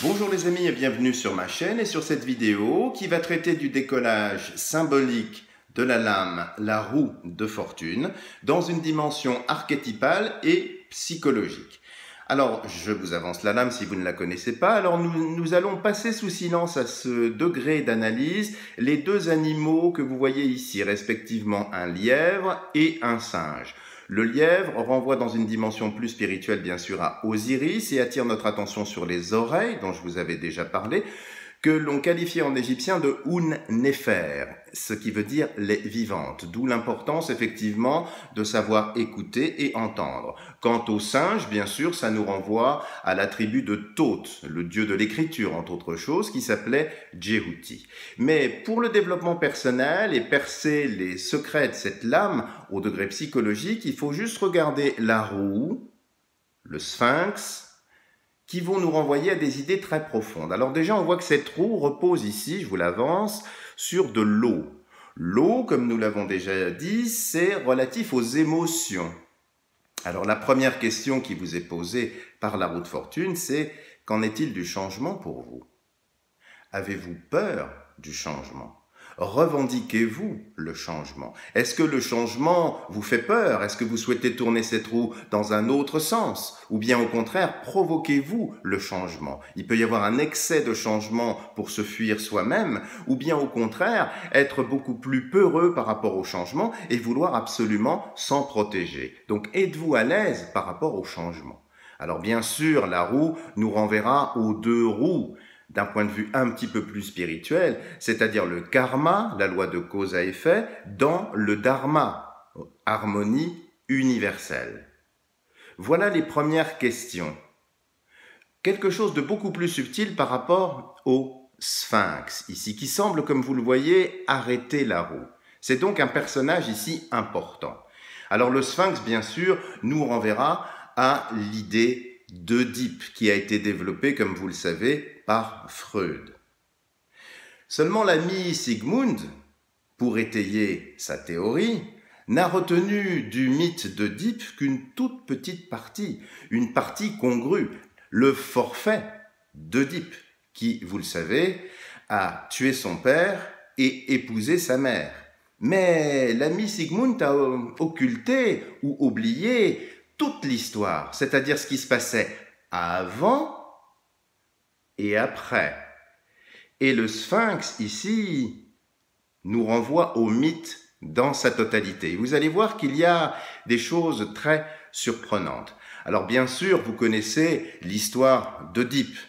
Bonjour les amis et bienvenue sur ma chaîne et sur cette vidéo qui va traiter du décollage symbolique de la lame, la roue de fortune, dans une dimension archétypale et psychologique. Alors, je vous avance la lame si vous ne la connaissez pas. Alors, nous allons passer sous silence à ce degré d'analyse les deux animaux que vous voyez ici, respectivement un lièvre et un singe. Le lièvre renvoie dans une dimension plus spirituelle, bien sûr, à Osiris et attire notre attention sur les oreilles, dont je vous avais déjà parlé, que l'on qualifiait en égyptien de Un-Nefer, ce qui veut dire les vivantes, d'où l'importance effectivement de savoir écouter et entendre. Quant au singe, bien sûr, ça nous renvoie à la tribu de Thoth, le dieu de l'écriture, entre autres choses, qui s'appelait Djéhuti. Mais pour le développement personnel et percer les secrets de cette lame au degré psychologique, il faut juste regarder la roue, le sphinx, qui vont nous renvoyer à des idées très profondes. Alors déjà, on voit que cette roue repose ici, je vous l'avance, sur de l'eau. L'eau, comme nous l'avons déjà dit, c'est relatif aux émotions. Alors la première question qui vous est posée par la roue de fortune, c'est qu'en est-il du changement pour vous? Avez-vous peur du changement? Revendiquez-vous le changement? Est-ce que le changement vous fait peur? Est-ce que vous souhaitez tourner cette roue dans un autre sens? Ou bien au contraire, provoquez-vous le changement? Il peut y avoir un excès de changement pour se fuir soi-même, ou bien au contraire, être beaucoup plus peureux par rapport au changement et vouloir absolument s'en protéger. Donc êtes-vous à l'aise par rapport au changement? Alors bien sûr, la roue nous renverra aux deux roues, d'un point de vue un petit peu plus spirituel, c'est-à-dire le karma, la loi de cause à effet, dans le dharma, harmonie universelle. Voilà les premières questions. Quelque chose de beaucoup plus subtil par rapport au sphinx, ici, qui semble, comme vous le voyez, arrêter la roue. C'est donc un personnage ici important. Alors le sphinx, bien sûr, nous renverra à l'idée d'Œdipe, qui a été développée, comme vous le savez, par Freud. Seulement l'ami Sigmund, pour étayer sa théorie, n'a retenu du mythe d'Œdipe qu'une toute petite partie, une partie congrue, le forfait d'Œdipe, qui, vous le savez, a tué son père et épousé sa mère. Mais l'ami Sigmund a occulté ou oublié toute l'histoire, c'est-à-dire ce qui se passait avant et après. Et le sphinx, ici, nous renvoie au mythe dans sa totalité. Vous allez voir qu'il y a des choses très surprenantes. Alors bien sûr, vous connaissez l'histoire d'Œdipe,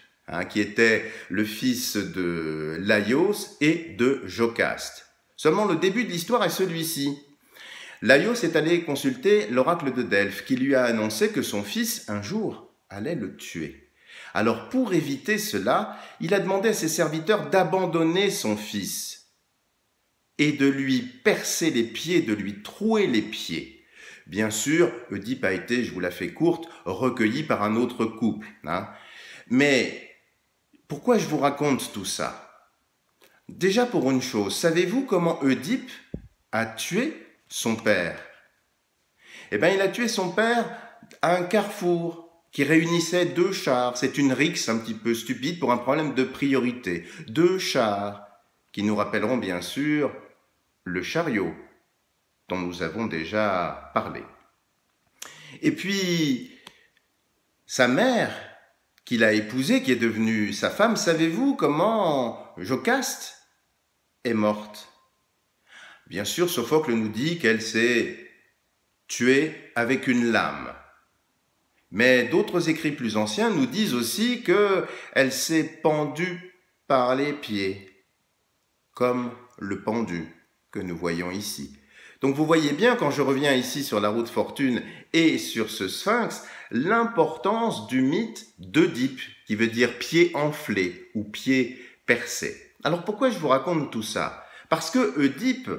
qui était le fils de Laios et de Jocaste. Seulement le début de l'histoire est celui-ci. Laios est allé consulter l'oracle de Delphes qui lui a annoncé que son fils, un jour, allait le tuer. Alors pour éviter cela, il a demandé à ses serviteurs d'abandonner son fils et de lui percer les pieds, de lui trouer les pieds. Bien sûr, Œdipe a été, je vous la fais courte, recueilli par un autre couple. Mais pourquoi je vous raconte tout ça? Déjà pour une chose, savez-vous comment Œdipe a tué son père? Eh bien, il a tué son père à un carrefour qui réunissait deux chars. C'est une rixe un petit peu stupide pour un problème de priorité. Deux chars qui nous rappelleront bien sûr le chariot dont nous avons déjà parlé. Et puis, sa mère, qu'il a épousée, qui est devenue sa femme, savez-vous comment Jocaste est morte? Bien sûr, Sophocle nous dit qu'elle s'est tuée avec une lame. Mais d'autres écrits plus anciens nous disent aussi qu'elle s'est pendue par les pieds, comme le pendu que nous voyons ici. Donc vous voyez bien, quand je reviens ici sur la roue de fortune et sur ce sphinx, l'importance du mythe d'Œdipe, qui veut dire pied enflé ou pied percé. Alors pourquoi je vous raconte tout ça? Parce que Œdipe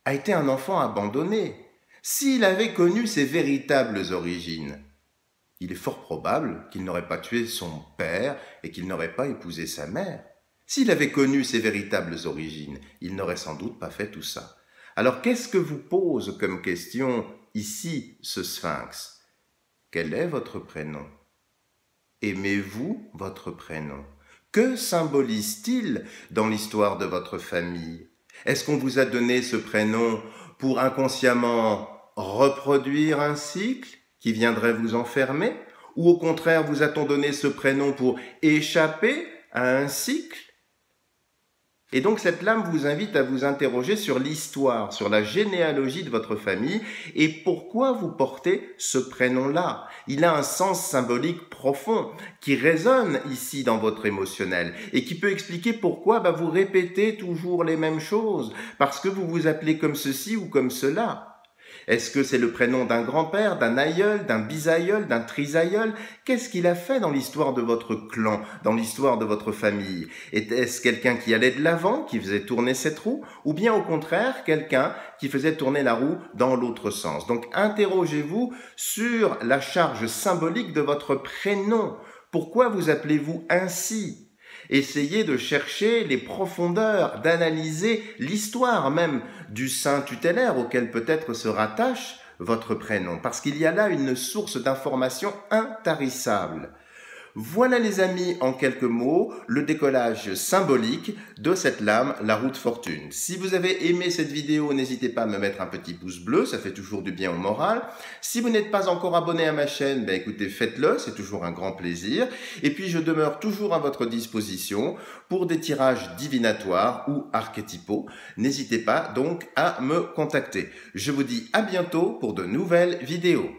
a été un enfant abandonné. S'il avait connu ses véritables origines, il est fort probable qu'il n'aurait pas tué son père et qu'il n'aurait pas épousé sa mère. S'il avait connu ses véritables origines, il n'aurait sans doute pas fait tout ça. Alors qu'est-ce que vous pose comme question ici ce sphinx? Quel est votre prénom? Aimez-vous votre prénom? Que symbolise-t-il dans l'histoire de votre famille? Est-ce qu'on vous a donné ce prénom pour inconsciemment reproduire un cycle qui viendrait vous enfermer? Ou au contraire, vous a-t-on donné ce prénom pour échapper à un cycle? Et donc cette lame vous invite à vous interroger sur l'histoire, sur la généalogie de votre famille et pourquoi vous portez ce prénom-là. Il a un sens symbolique profond qui résonne ici dans votre émotionnel et qui peut expliquer pourquoi vous répétez toujours les mêmes choses, parce que vous vous appelez comme ceci ou comme cela. Est-ce que c'est le prénom d'un grand-père, d'un aïeul, d'un bisaïeul, d'un trisaïeul? Qu'est-ce qu'il a fait dans l'histoire de votre clan, dans l'histoire de votre famille? Était-ce quelqu'un qui allait de l'avant, qui faisait tourner cette roue? Ou bien au contraire, quelqu'un qui faisait tourner la roue dans l'autre sens? Donc interrogez-vous sur la charge symbolique de votre prénom. Pourquoi vous appelez-vous ainsi? Essayez de chercher les profondeurs, d'analyser l'histoire même du saint tutélaire auquel peut-être se rattache votre prénom, parce qu'il y a là une source d'information intarissable. Voilà les amis, en quelques mots, le décollage symbolique de cette lame, la roue de fortune. Si vous avez aimé cette vidéo, n'hésitez pas à me mettre un petit pouce bleu, ça fait toujours du bien au moral. Si vous n'êtes pas encore abonné à ma chaîne, écoutez, faites-le, c'est toujours un grand plaisir. Et puis je demeure toujours à votre disposition pour des tirages divinatoires ou archétypaux. N'hésitez pas donc à me contacter. Je vous dis à bientôt pour de nouvelles vidéos.